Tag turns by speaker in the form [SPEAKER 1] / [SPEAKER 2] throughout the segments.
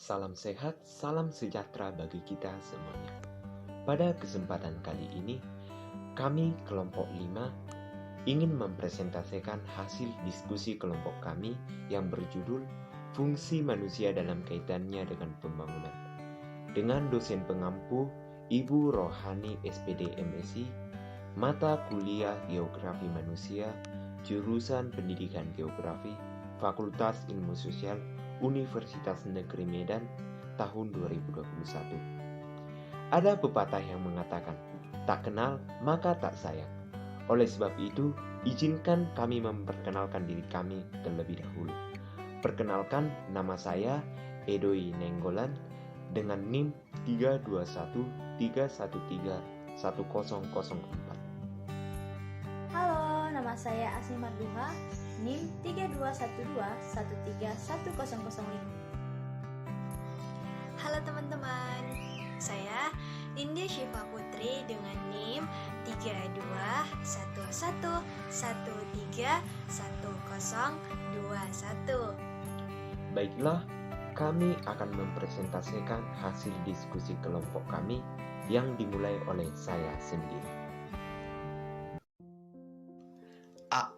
[SPEAKER 1] salam sehat, salam sejahtera bagi kita semuanya. Pada kesempatan kali ini, kami kelompok 5 ingin mempresentasikan hasil diskusi kelompok kami yang berjudul Fungsi Manusia dalam Kaitannya dengan Pembangunan dengan dosen pengampu Ibu Rohani SPD MSI, mata kuliah Geografi Manusia, jurusan Pendidikan Geografi, Fakultas Ilmu Sosial, Universitas Negeri Medan, tahun 2021. Ada pepatah yang mengatakan, tak kenal maka tak sayang. Oleh sebab itu, izinkan kami memperkenalkan diri kami terlebih dahulu. Perkenalkan, nama saya Edoi Nenggolan dengan NIM 32131131004.
[SPEAKER 2] Halo, nama saya Asnimat Duha, NIM 32121311005.
[SPEAKER 3] Halo teman-teman, saya Nindya Syifa Putri dengan NIM 321131021.
[SPEAKER 1] Baiklah, kami akan mempresentasikan hasil diskusi kelompok kami yang dimulai oleh saya sendiri.
[SPEAKER 4] A.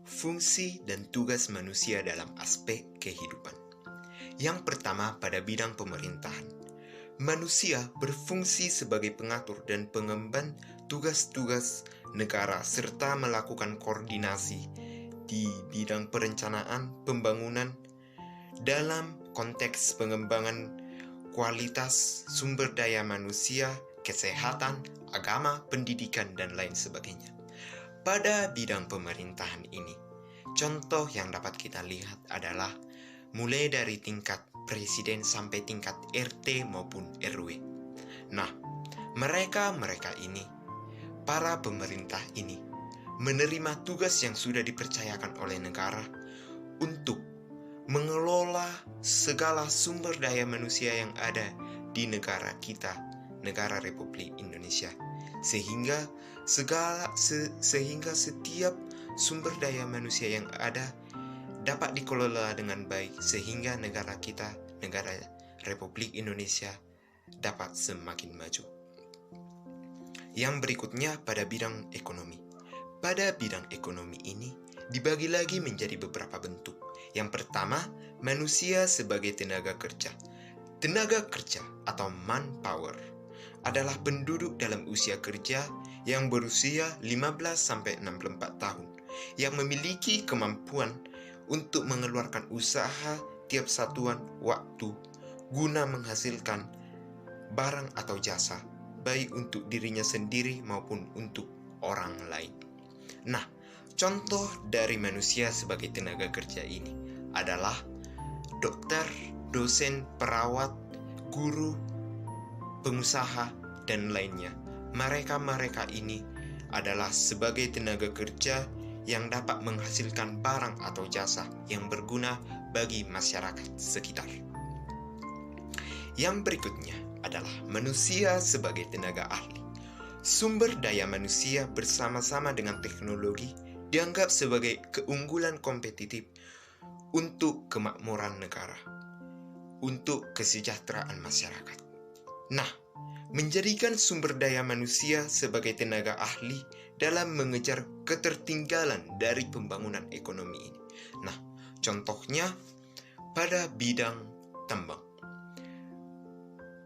[SPEAKER 4] Fungsi dan tugas manusia dalam aspek kehidupan. Yang pertama, pada bidang pemerintahan. Manusia berfungsi sebagai pengatur dan pengemban tugas-tugas negara serta melakukan koordinasi di bidang perencanaan pembangunan dalam konteks pengembangan kualitas sumber daya manusia, kesehatan, agama, pendidikan, dan lain sebagainya. Pada bidang pemerintahan ini, contoh yang dapat kita lihat adalah mulai dari tingkat presiden sampai tingkat RT maupun RW. Nah, mereka ini, para pemerintah ini, menerima tugas yang sudah dipercayakan oleh negara untuk mengelola segala sumber daya manusia yang ada di negara kita, negara Republik Indonesia. Sehingga setiap sumber daya manusia yang ada dapat dikelola dengan baik sehingga negara kita, negara Republik Indonesia dapat semakin maju. Yang berikutnya pada bidang ekonomi. Pada bidang ekonomi ini dibagi lagi menjadi beberapa bentuk. Yang pertama, manusia sebagai tenaga kerja. Tenaga kerja atau manpower adalah penduduk dalam usia kerja yang berusia 15-64 tahun yang memiliki kemampuan untuk mengeluarkan usaha tiap satuan waktu guna menghasilkan barang atau jasa, baik untuk dirinya sendiri maupun untuk orang lain. Nah, contoh dari manusia sebagai tenaga kerja ini adalah dokter, dosen, perawat, guru, pengusaha, dan lainnya. Mereka ini adalah sebagai tenaga kerja yang dapat menghasilkan barang atau jasa yang berguna bagi masyarakat sekitar. Yang berikutnya adalah manusia sebagai tenaga ahli. Sumber daya manusia bersama-sama dengan teknologi dianggap sebagai keunggulan kompetitif untuk kemakmuran negara, untuk kesejahteraan masyarakat. Nah, menjadikan sumber daya manusia sebagai tenaga ahli dalam mengejar ketertinggalan dari pembangunan ekonomi ini. Nah, contohnya pada bidang tambang.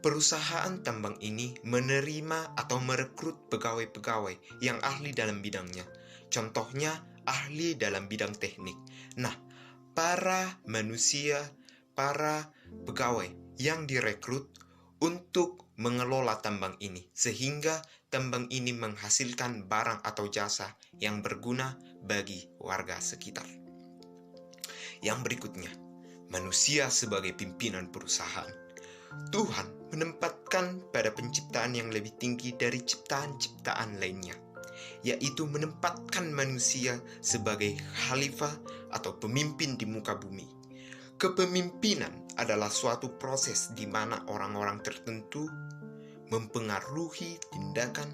[SPEAKER 4] Perusahaan tambang ini menerima atau merekrut pegawai-pegawai yang ahli dalam bidangnya. Contohnya ahli dalam bidang teknik. Nah, para pegawai yang direkrut untuk mengelola tambang ini, sehingga tambang ini menghasilkan barang atau jasa yang berguna bagi warga sekitar. Yang berikutnya, manusia sebagai pimpinan perusahaan. Tuhan menempatkan pada penciptaan yang lebih tinggi dari ciptaan-ciptaan lainnya, yaitu menempatkan manusia sebagai khalifah atau pemimpin di muka bumi. Kepemimpinan adalah suatu proses di mana orang-orang tertentu mempengaruhi tindakan,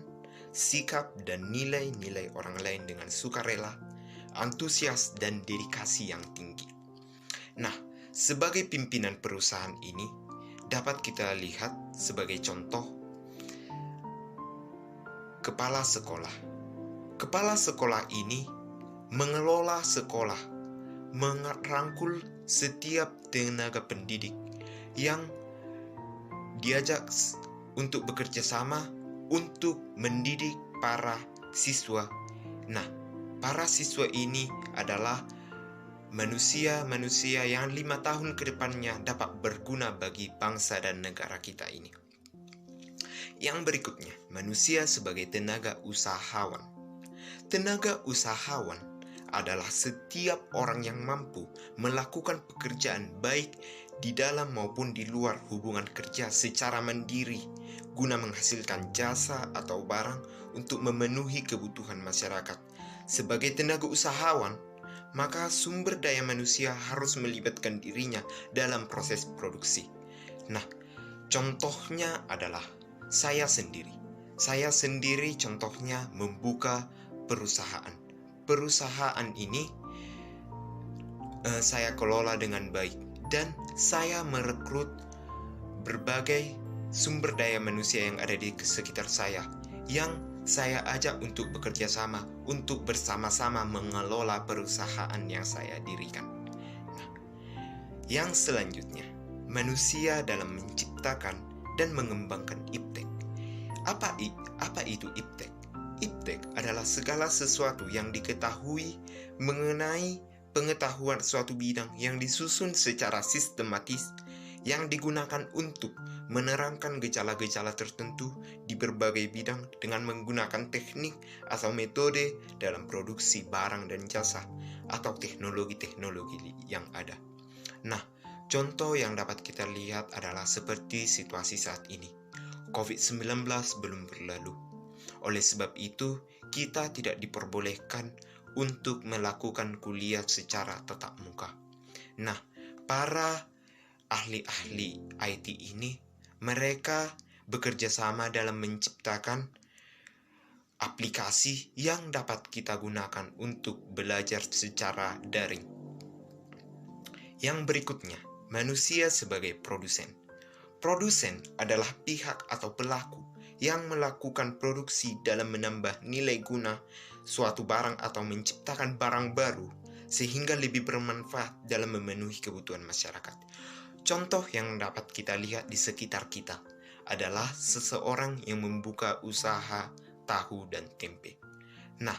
[SPEAKER 4] sikap, dan nilai-nilai orang lain dengan sukarela, antusias, dan dedikasi yang tinggi. Nah, sebagai pimpinan perusahaan ini, dapat kita lihat sebagai contoh kepala sekolah. Kepala sekolah ini mengelola sekolah, merangkul setiap tenaga pendidik yang diajak untuk bekerja sama untuk mendidik para siswa. Nah, para siswa ini adalah manusia-manusia yang 5 tahun ke depannya dapat berguna bagi bangsa dan negara kita ini. Yang berikutnya, manusia sebagai tenaga usahawan. Tenaga usahawan adalah setiap orang yang mampu melakukan pekerjaan baik di dalam maupun di luar hubungan kerja secara mandiri guna menghasilkan jasa atau barang untuk memenuhi kebutuhan masyarakat. Sebagai tenaga usahawan, maka sumber daya manusia harus melibatkan dirinya dalam proses produksi. Nah, contohnya adalah saya sendiri. Saya sendiri contohnya membuka perusahaan. Perusahaan ini saya kelola dengan baik dan saya merekrut berbagai sumber daya manusia yang ada di sekitar saya yang saya ajak untuk bekerja sama, untuk bersama-sama mengelola perusahaan yang saya dirikan. Nah, yang selanjutnya, manusia dalam menciptakan dan mengembangkan iptek. Apa itu iptek? Iptek adalah segala sesuatu yang diketahui mengenai pengetahuan suatu bidang yang disusun secara sistematis yang digunakan untuk menerangkan gejala-gejala tertentu di berbagai bidang dengan menggunakan teknik atau metode dalam produksi barang dan jasa atau teknologi-teknologi yang ada. Nah, contoh yang dapat kita lihat adalah seperti situasi saat ini. COVID-19 belum berlalu. Oleh sebab itu, kita tidak diperbolehkan untuk melakukan kuliah secara tatap muka. Nah, para ahli-ahli IT ini, mereka bekerja sama dalam menciptakan aplikasi yang dapat kita gunakan untuk belajar secara daring. Yang berikutnya, manusia sebagai produsen. Produsen adalah pihak atau pelaku yang melakukan produksi dalam menambah nilai guna suatu barang atau menciptakan barang baru sehingga lebih bermanfaat dalam memenuhi kebutuhan masyarakat. Contoh yang dapat kita lihat di sekitar kita adalah seseorang yang membuka usaha tahu dan tempe. Nah,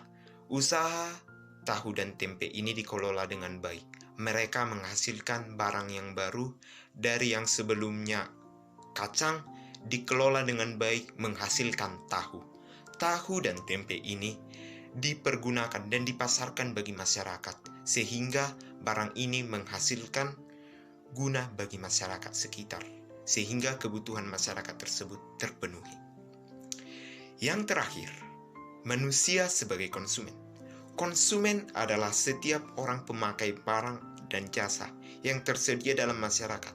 [SPEAKER 4] usaha tahu dan tempe ini dikelola dengan baik. Mereka menghasilkan barang yang baru dari yang sebelumnya kacang, dikelola dengan baik menghasilkan tahu. Tahu dan tempe ini dipergunakan dan dipasarkan bagi masyarakat sehingga barang ini menghasilkan guna bagi masyarakat sekitar sehingga kebutuhan masyarakat tersebut terpenuhi. Yang terakhir, manusia sebagai konsumen. Konsumen adalah setiap orang pemakai barang dan jasa yang tersedia dalam masyarakat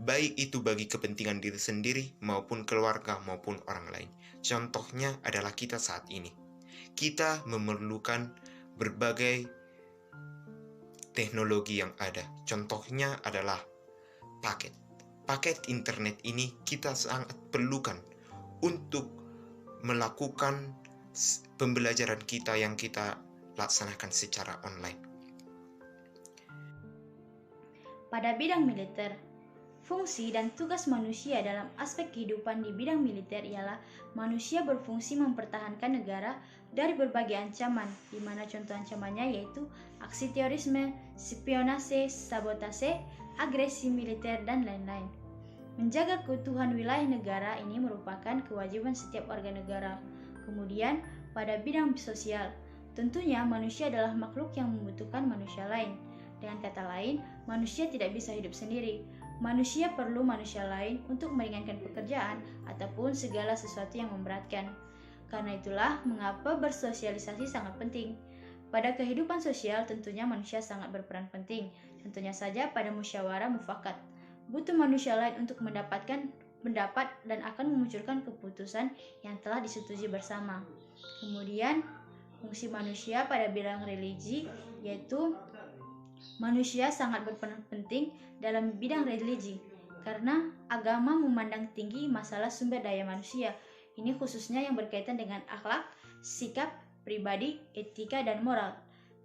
[SPEAKER 4] baik itu bagi kepentingan diri sendiri maupun keluarga maupun orang lain. Contohnya adalah kita saat ini. Kita memerlukan berbagai teknologi yang ada. Contohnya adalah paket. Paket internet ini kita sangat perlukan untuk melakukan pembelajaran kita yang kita laksanakan secara online.
[SPEAKER 2] Pada bidang militer, fungsi dan tugas manusia dalam aspek kehidupan di bidang militer ialah manusia berfungsi mempertahankan negara dari berbagai ancaman, di mana contoh ancamannya yaitu aksi terorisme, spionase, sabotase, agresi militer, dan lain-lain. Menjaga keutuhan wilayah negara ini merupakan kewajiban setiap warga negara. Kemudian, pada bidang sosial, tentunya manusia adalah makhluk yang membutuhkan manusia lain. Dengan kata lain, manusia tidak bisa hidup sendiri. Manusia perlu manusia lain untuk meringankan pekerjaan ataupun segala sesuatu yang memberatkan. Karena itulah mengapa bersosialisasi sangat penting. Pada kehidupan sosial tentunya manusia sangat berperan penting. Contohnya saja pada musyawarah mufakat. Butuh manusia lain untuk mendapatkan pendapat dan akan memunculkan keputusan yang telah disetujui bersama. Kemudian, fungsi manusia pada bidang religi yaitu manusia sangat berperan penting dalam bidang religi, karena agama memandang tinggi masalah sumber daya manusia. Ini khususnya yang berkaitan dengan akhlak, sikap, pribadi, etika, dan moral.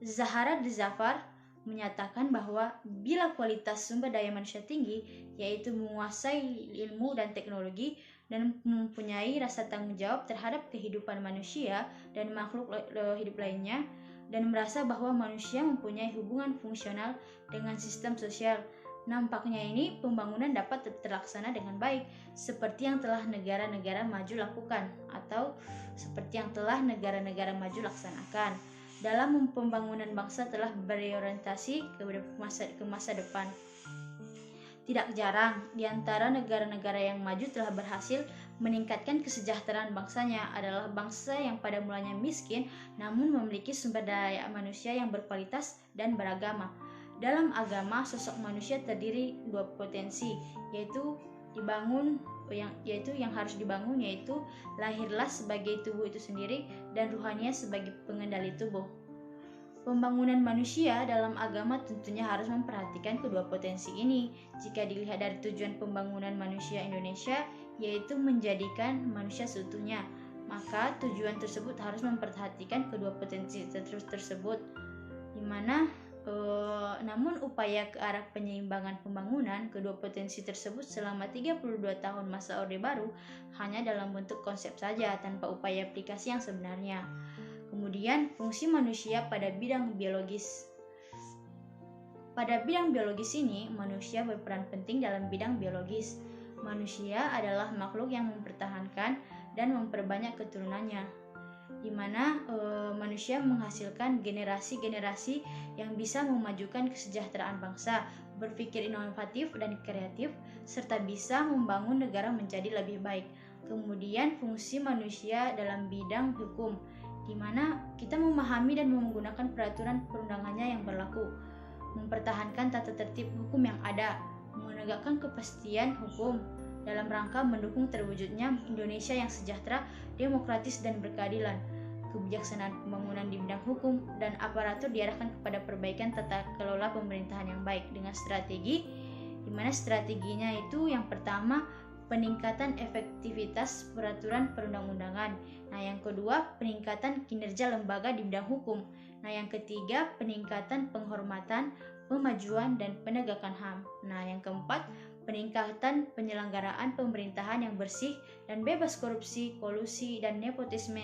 [SPEAKER 2] Zahara Dzafar menyatakan bahwa bila kualitas sumber daya manusia tinggi, yaitu menguasai ilmu dan teknologi, dan mempunyai rasa tanggung jawab terhadap kehidupan manusia dan makhluk hidup lainnya, dan merasa bahwa manusia mempunyai hubungan fungsional dengan sistem sosial, nampaknya ini pembangunan dapat terlaksana dengan baik, seperti yang telah negara-negara maju lakukan, atau seperti yang telah negara-negara maju laksanakan dalam pembangunan bangsa telah berorientasi ke masa depan. Tidak jarang di antara negara-negara yang maju telah berhasil meningkatkan kesejahteraan bangsanya adalah bangsa yang pada mulanya miskin namun memiliki sumber daya manusia yang berkualitas dan beragama. Dalam agama, sosok manusia terdiri dua potensi, yaitu yang harus dibangun, yaitu lahirlah sebagai tubuh itu sendiri dan ruhaniah sebagai pengendali tubuh. Pembangunan manusia dalam agama tentunya harus memperhatikan kedua potensi ini. Jika dilihat dari tujuan pembangunan manusia Indonesia, yaitu menjadikan manusia seutuhnya, maka tujuan tersebut harus memperhatikan kedua potensi tersebut, namun upaya ke arah penyeimbangan pembangunan kedua potensi tersebut selama 32 tahun masa Orde Baru hanya dalam bentuk konsep saja tanpa upaya aplikasi yang sebenarnya. Kemudian, fungsi manusia pada bidang biologis. Pada bidang biologis ini, manusia berperan penting dalam bidang biologis. Manusia adalah makhluk yang mempertahankan dan memperbanyak keturunannya, di mana manusia menghasilkan generasi-generasi yang bisa memajukan kesejahteraan bangsa, berpikir inovatif dan kreatif, serta bisa membangun negara menjadi lebih baik. Kemudian fungsi manusia dalam bidang hukum, di mana kita memahami dan menggunakan peraturan perundangannya yang berlaku, mempertahankan tata tertib hukum yang ada, menegakkan kepastian hukum dalam rangka mendukung terwujudnya Indonesia yang sejahtera, demokratis, dan berkeadilan. Kebijaksanaan pembangunan di bidang hukum dan aparatur diarahkan kepada perbaikan tata kelola pemerintahan yang baik dengan strategi, di mana strateginya itu yang pertama peningkatan efektivitas peraturan perundang-undangan. Nah, yang kedua peningkatan kinerja lembaga di bidang hukum. Nah, yang ketiga peningkatan penghormatan, pemajuan, dan penegakan HAM. Nah, yang keempat peningkatan penyelenggaraan pemerintahan yang bersih dan bebas korupsi, kolusi, dan nepotisme.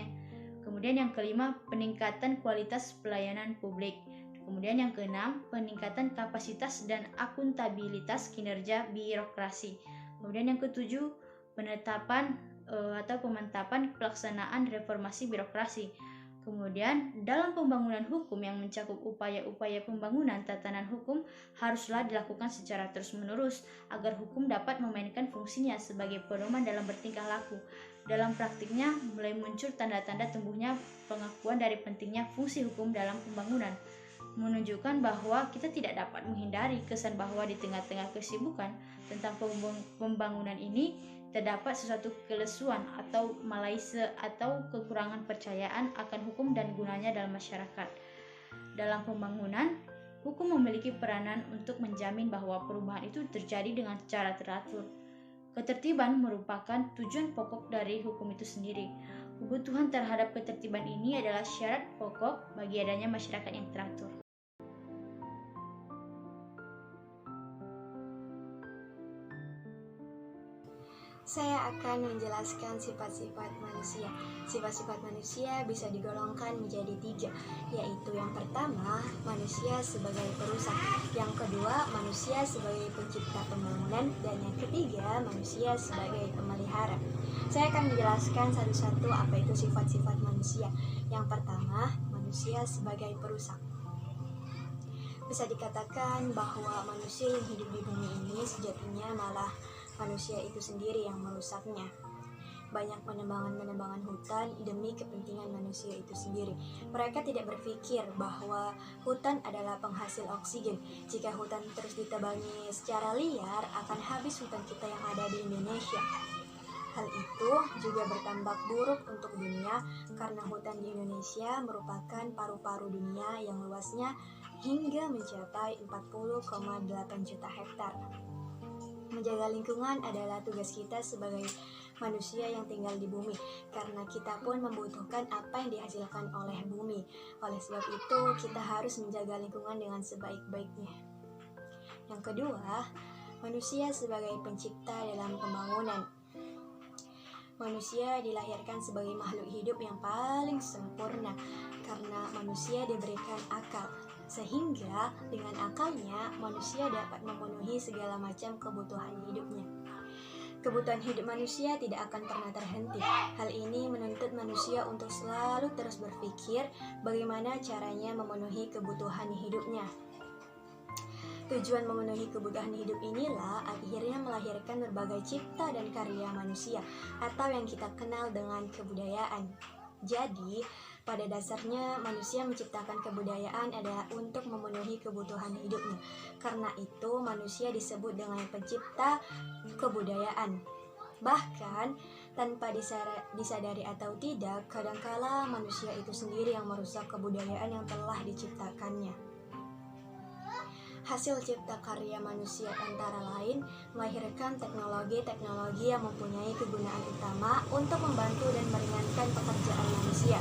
[SPEAKER 2] Kemudian yang kelima, peningkatan kualitas pelayanan publik. Kemudian yang keenam, peningkatan kapasitas dan akuntabilitas kinerja birokrasi. Kemudian yang ketujuh, penetapan atau pemantapan pelaksanaan reformasi birokrasi. Kemudian, dalam pembangunan hukum yang mencakup upaya-upaya pembangunan tatanan hukum haruslah dilakukan secara terus-menerus agar hukum dapat memainkan fungsinya sebagai pedoman dalam bertingkah laku. Dalam praktiknya, mulai muncul tanda-tanda tumbuhnya pengakuan dari pentingnya fungsi hukum dalam pembangunan, menunjukkan bahwa kita tidak dapat menghindari kesan bahwa di tengah-tengah kesibukan tentang pembangunan ini terdapat sesuatu kelesuan atau malaise atau kekurangan percayaan akan hukum dan gunanya dalam masyarakat. Dalam pembangunan, hukum memiliki peranan untuk menjamin bahwa perubahan itu terjadi dengan cara teratur. Ketertiban merupakan tujuan pokok dari hukum itu sendiri. Kebutuhan terhadap ketertiban ini adalah syarat pokok bagi adanya masyarakat yang teratur.
[SPEAKER 3] Saya akan menjelaskan sifat-sifat manusia. Sifat-sifat manusia bisa digolongkan menjadi 3, yaitu yang pertama, manusia sebagai perusak, yang kedua, manusia sebagai pencipta pembangunan, dan yang ketiga, manusia sebagai pemelihara. Saya akan menjelaskan satu-satu apa itu sifat-sifat manusia. Yang pertama, manusia sebagai perusak. Bisa dikatakan bahwa manusia yang hidup di bumi ini sejatinya malah manusia itu sendiri yang merusaknya. Banyak penebangan hutan demi kepentingan manusia itu sendiri. Mereka tidak berpikir bahwa hutan adalah penghasil oksigen. Jika hutan terus ditebangi secara liar, akan habis hutan kita yang ada di Indonesia. Hal itu juga berdampak buruk untuk dunia karena hutan di Indonesia merupakan paru-paru dunia yang luasnya hingga mencapai 40,8 juta hektar. Menjaga lingkungan adalah tugas kita sebagai manusia yang tinggal di bumi, karena kita pun membutuhkan apa yang dihasilkan oleh bumi. Oleh sebab itu, kita harus menjaga lingkungan dengan sebaik-baiknya. Yang kedua, manusia sebagai pencipta dalam pembangunan. Manusia dilahirkan sebagai makhluk hidup yang paling sempurna karena manusia diberikan akal, sehingga dengan akalnya manusia dapat memenuhi segala macam kebutuhan hidupnya. Kebutuhan hidup manusia tidak akan pernah terhenti. Hal ini menuntut manusia untuk selalu terus berpikir bagaimana caranya memenuhi kebutuhan hidupnya. Tujuan memenuhi kebutuhan hidup inilah akhirnya melahirkan berbagai cipta dan karya manusia atau yang kita kenal dengan kebudayaan. Jadi, pada dasarnya manusia menciptakan kebudayaan adalah untuk memenuhi kebutuhan hidupnya. Karena itu manusia disebut dengan pencipta kebudayaan. Bahkan tanpa disadari atau tidak, kadangkala manusia itu sendiri yang merusak kebudayaan yang telah diciptakannya. Hasil cipta karya manusia antara lain melahirkan teknologi-teknologi yang mempunyai kegunaan utama untuk membantu dan meringankan pekerjaan manusia.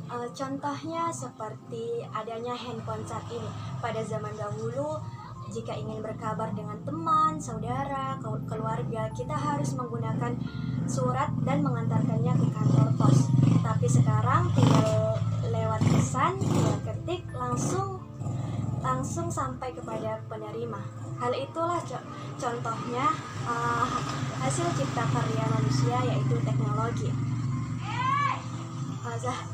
[SPEAKER 3] Contohnya seperti adanya handphone saat ini. Pada zaman dahulu, jika ingin berkabar dengan teman, saudara, keluarga, kita harus menggunakan surat dan mengantarkannya ke kantor pos. Tapi sekarang tinggal lewat pesan, tinggal ketik, langsung sampai kepada penerima. Hal itulah contohnya hasil cipta karya manusia, yaitu teknologi.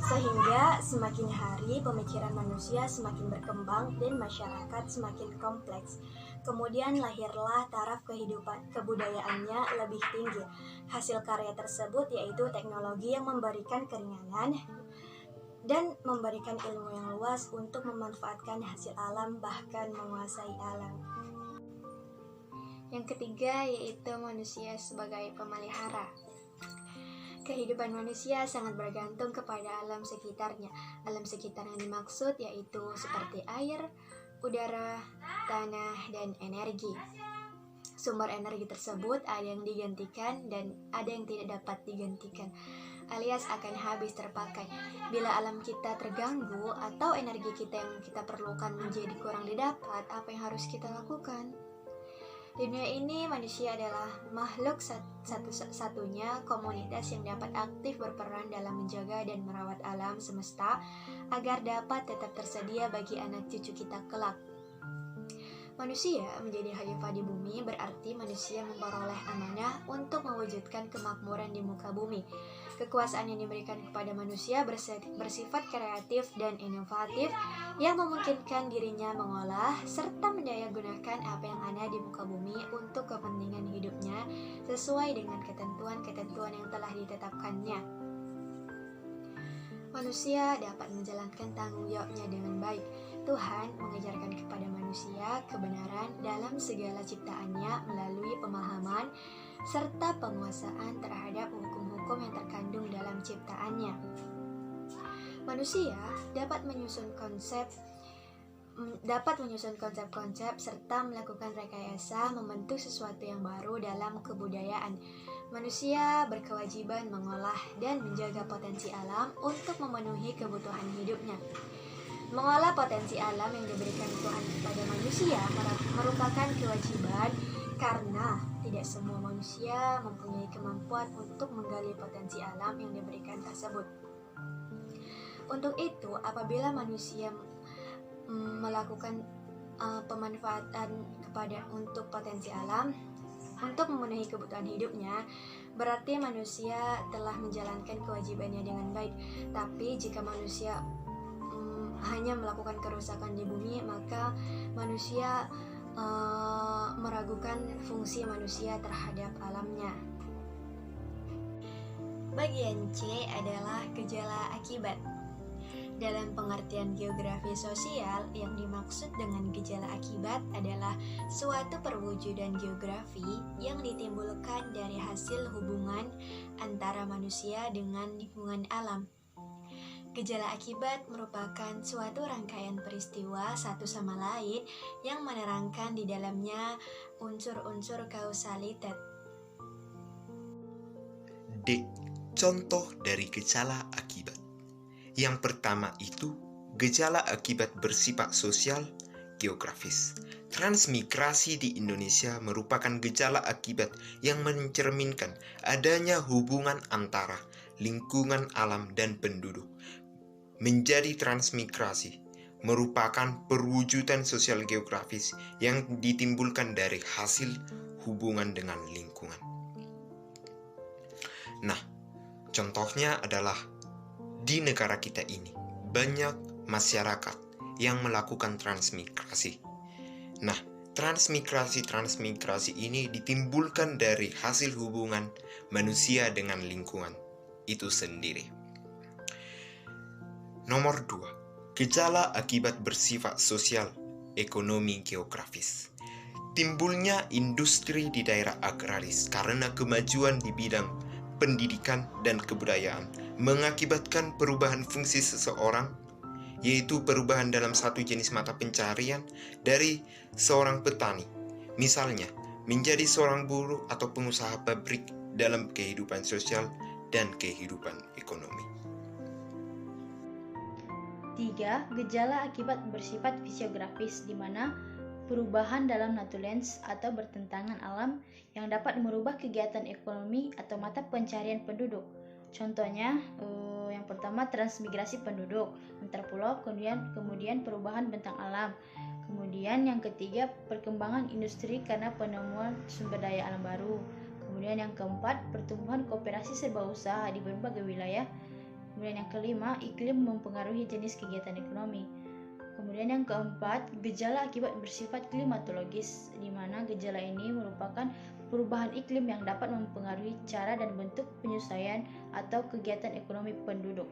[SPEAKER 3] Sehingga semakin hari pemikiran manusia semakin berkembang dan masyarakat semakin kompleks. Kemudian lahirlah taraf kebudayaannya lebih tinggi. Hasil karya tersebut yaitu teknologi yang memberikan keringanan dan memberikan ilmu yang luas untuk memanfaatkan hasil alam, bahkan menguasai alam. Yang ketiga yaitu manusia sebagai pemelihara. Kehidupan manusia sangat bergantung kepada alam sekitarnya. Alam sekitar yang dimaksud yaitu seperti air, udara, tanah, dan energi. Sumber energi tersebut ada yang digantikan dan ada yang tidak dapat digantikan, alias akan habis terpakai. Bila alam kita terganggu atau energi kita yang kita perlukan menjadi kurang didapat, apa yang harus kita lakukan? Di dunia ini manusia adalah makhluk satu-satunya komunitas yang dapat aktif berperan dalam menjaga dan merawat alam semesta agar dapat tetap tersedia bagi anak cucu kita kelak. Manusia menjadi khalifah di bumi berarti manusia memperoleh amanah untuk mewujudkan kemakmuran di muka bumi. Kekuasaan yang diberikan kepada manusia bersifat kreatif dan inovatif yang memungkinkan dirinya mengolah serta mendayagunakan apa yang ada di muka bumi untuk kepentingan hidupnya sesuai dengan ketentuan-ketentuan yang telah ditetapkannya. Manusia dapat menjalankan tanggung jawabnya dengan baik. Tuhan mengajarkan kepada manusia kebenaran dalam segala ciptaannya melalui pemahaman serta penguasaan terhadap hukum-hukum yang terkandung dalam ciptaannya. Manusia dapat menyusun konsep-konsep serta melakukan rekayasa membentuk sesuatu yang baru dalam kebudayaan. Manusia berkewajiban mengolah dan menjaga potensi alam untuk memenuhi kebutuhan hidupnya. Mengolah potensi alam yang diberikan Tuhan kepada manusia merupakan kewajiban karena tidak semua manusia mempunyai kemampuan untuk menggali potensi alam yang diberikan tersebut. Untuk itu, apabila manusia melakukan pemanfaatan untuk potensi alam untuk memenuhi kebutuhan hidupnya, berarti manusia telah menjalankan kewajibannya dengan baik. Tapi jika manusia hanya melakukan kerusakan di bumi, maka manusia meragukan fungsi manusia terhadap alamnya. Bagian C adalah gejala akibat. Dalam pengertian geografi sosial, yang dimaksud dengan gejala akibat adalah suatu perwujudan geografi yang ditimbulkan dari hasil hubungan antara manusia dengan lingkungan alam. Gejala akibat merupakan suatu rangkaian peristiwa satu sama lain yang menerangkan di dalamnya unsur-unsur kausalitas.
[SPEAKER 4] D. Contoh dari gejala akibat. Yang pertama itu gejala akibat bersifat sosial geografis. Transmigrasi di Indonesia merupakan gejala akibat yang mencerminkan adanya hubungan antara lingkungan alam dan penduduk. Menjadi transmigrasi merupakan perwujudan sosial geografis yang ditimbulkan dari hasil hubungan dengan lingkungan. Nah, contohnya adalah di negara kita ini banyak masyarakat yang melakukan transmigrasi. Nah, transmigrasi ini ditimbulkan dari hasil hubungan manusia dengan lingkungan itu sendiri. Nomor 2, gejala akibat bersifat sosial, ekonomi geografis. Timbulnya industri di daerah agraris karena kemajuan di bidang pendidikan dan kebudayaan mengakibatkan perubahan fungsi seseorang, yaitu perubahan dalam satu jenis mata pencarian dari seorang petani, misalnya menjadi seorang buruh atau pengusaha pabrik dalam kehidupan sosial dan kehidupan ekonomi.
[SPEAKER 2] 3. Gejala akibat bersifat fisiografis, di mana perubahan dalam natulens atau bertentangan alam yang dapat merubah kegiatan ekonomi atau mata pencarian penduduk. Contohnya, yang pertama transmigrasi penduduk antar pulau, kemudian perubahan bentang alam. Kemudian yang ketiga, perkembangan industri karena penemuan sumber daya alam baru. Kemudian yang keempat, pertumbuhan koperasi serba usaha di berbagai wilayah. Kemudian yang kelima, iklim mempengaruhi jenis kegiatan ekonomi. Kemudian yang keempat, gejala akibat bersifat klimatologis, di mana gejala ini merupakan perubahan iklim yang dapat mempengaruhi cara dan bentuk penyesuaian atau kegiatan ekonomi penduduk.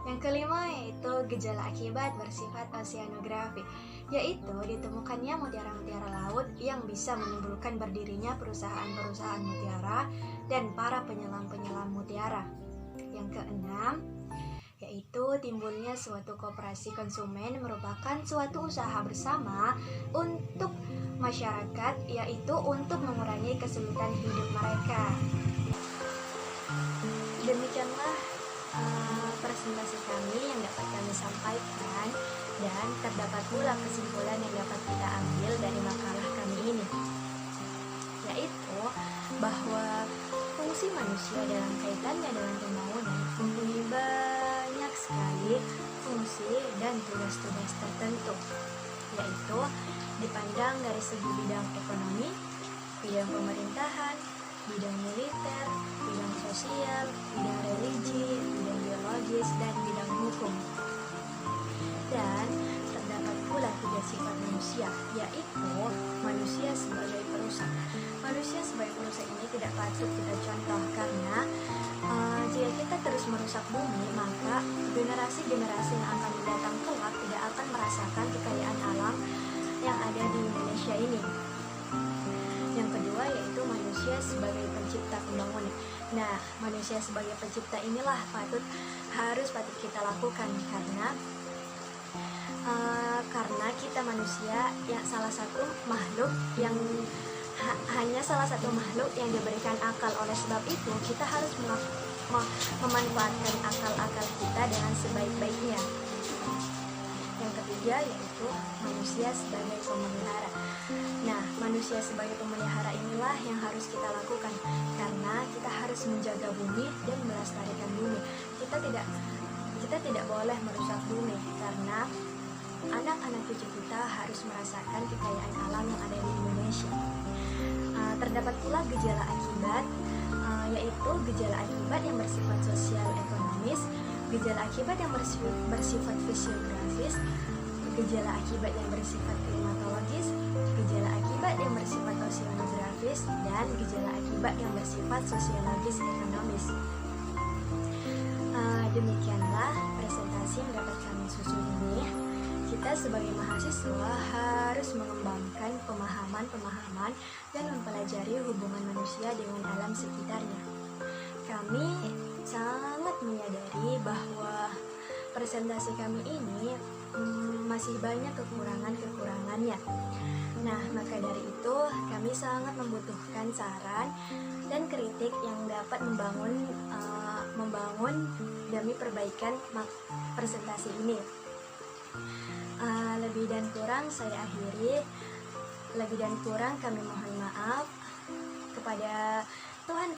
[SPEAKER 3] Yang kelima yaitu gejala akibat bersifat oceanografi, yaitu ditemukannya mutiara-mutiara laut yang bisa menimbulkan berdirinya perusahaan-perusahaan mutiara dan para penyelam-penyelam mutiara. Yang keenam yaitu timbulnya suatu koperasi konsumen merupakan suatu usaha bersama untuk masyarakat, yaitu untuk mengurangi kesulitan hidup mereka. Demikianlah presentasi kami yang dapat kami sampaikan, dan terdapat pula kesimpulan yang dapat kita ambil dari makalah kami ini, yaitu bahwa fungsi manusia dalam kaitannya dengan pembangunan mempunyai banyak sekali fungsi dan tugas-tugas tertentu, yaitu dipandang dari segi bidang ekonomi, bidang pemerintahan, bidang militer, bidang sosial, bidang religi, bidang biologis, dan bidang hukum. Dan terdapat pula 3 sifat manusia, yaitu manusia sebagai perusak. Manusia sebagai perusak ini tidak patut kita contoh, karena jika kita terus merusak bumi, maka generasi-generasi yang akan datang kelak tidak akan merasakan kekayaan alam yang ada di Indonesia ini. Yang kedua yaitu manusia sebagai pencipta pembangunan. Nah, manusia sebagai pencipta inilah harus patut kita lakukan, karena kita manusia yang salah satu makhluk yang hanya salah satu makhluk yang diberikan akal. Oleh sebab itu kita harus memanfaatkan akal-akal kita dengan sebaik-baiknya. Yang ketiga yaitu manusia sebagai pemelihara. Nah, manusia sebagai pemelihara inilah yang harus kita lakukan, karena kita harus menjaga bumi dan melestarikan bumi. Kita tidak boleh merusak bumi, karena anak-anak cucu kita harus merasakan kekayaan alam yang ada di Indonesia. Terdapat pula gejala akibat, yaitu gejala akibat yang bersifat sosial ekonomis, gejala akibat yang bersifat fisiografis, gejala akibat yang bersifat klimatologis, gejala akibat yang bersifat oceanografis, dan gejala akibat yang bersifat sosiologis ekonomis. Demikianlah presentasi yang dapat kami susun ini. Kita kita sebagai mahasiswa harus mengembangkan pemahaman-pemahaman dan mempelajari hubungan manusia dengan alam sekitarnya. Kami sangat menyadari bahwa presentasi kami ini masih banyak kekurangannya. Nah, maka dari itu kami sangat membutuhkan saran dan kritik yang dapat membangun demi perbaikan presentasi ini. Lebih dan kurang saya akhiri. Lebih dan kurang kami mohon maaf kepada Tuhan